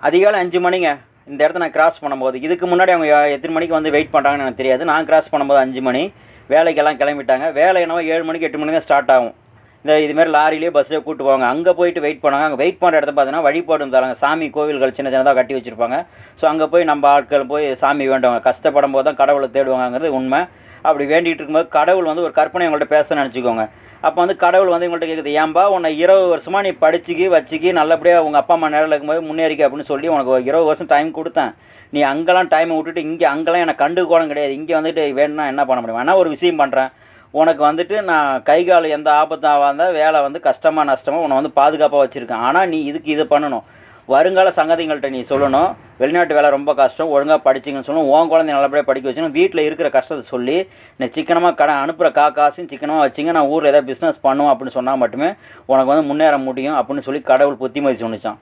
அதிகாலை 5 மணிங்க. இந்த இடத்த நான் கிராஸ் பண்ணும்போது, இதுக்கு முன்னாடி அவங்க எத்தனை மணிக்கு வந்து வெயிட் பண்ணுறாங்கன்னு எனக்கு தெரியாது. நான் கிராஸ் பண்ணும்போது 5 மணி. வேலைக்கெல்லாம் கிளம்பிட்டாங்க. வேலை என்னவோ 7 மணிக்கு 8 மணிக்கு தான் ஸ்டார்ட் ஆகும். இதுமாரி லாரிலேயே பஸ்லேயே கூப்பிட்டு போவாங்க. அங்கே போயிட்டு வெயிட் பண்ணுவாங்க. அங்கே வெயிட் பண்ணுற இடத்த பார்த்தீங்கன்னா வழிபாடு தராங்க. சாமி கோவில்கள் சின்ன சின்னதாக கட்டி வச்சுருப்பாங்க. ஸோ அங்கே போய் நம்ம ஆட்கள் போய் சாமி வேண்டுவாங்க. கஷ்டப்படும் போது தான் கடவுளை தேடுவாங்கிறது உண்மை. அப்படி வேண்டிகிட்டு இருக்கும்போது கடவுள் வந்து ஒரு கற்பனை உங்கள்கிட்ட பேசணும்னு நினச்சிக்கோங்க. அப்போ வந்து கடவுள் வந்து உங்கள்கிட்ட கேட்குது, ஏன்பா உன்னை 20 வருஷமாக நீ வச்சுக்கி நல்லபடியாக உங்கள் அப்பா அம்மா நேரில் இருக்கும்போது முன்னேறிக்க அப்படின்னு சொல்லி உனக்கு 20 வருஷம் டைம் கொடுத்தேன். நீ அங்கெல்லாம் டைமை விட்டுட்டு அங்கெல்லாம் எனக்கு கண்டுகோலம் கிடையாது. இங்கே வந்துட்டு வேணும்னா என்ன பண்ண முடியும்? ஆனால் ஒரு விஷயம் பண்ணுறேன். உனக்கு வந்துட்டு நான் கை கால் எந்த ஆபத்தாக இருந்தால் வேலை வந்து கஷ்டமாக நஷ்டமாக உன்னை வந்து பாதுகாப்பாக வச்சுருக்கேன். ஆனால் நீ இதை பண்ணணும். வருங்கால சங்கதிகள்கிட்ட நீ சொல்லணும், வெளிநாட்டு வேலை ரொம்ப கஷ்டம், ஒழுங்காக படிச்சிங்கன்னு சொல்லணும். உன் குழந்தை நல்லபடியாக படிக்க வச்சுக்கணும். வீட்டில் இருக்கிற கஷ்டத்தை சொல்லி நீ சிக்கனமாக அனுப்புகிற காசையும் சிக்கனமாக வச்சிங்க, நான் ஊரில் ஏதாவது பிஸ்னஸ் பண்ணுவோம் அப்படின்னு சொன்னால் மட்டுமே உனக்கு வந்து முன்னேற முடியும் அப்படின்னு சொல்லி கடவுள் புத்திமதி சொன்னிச்சான்.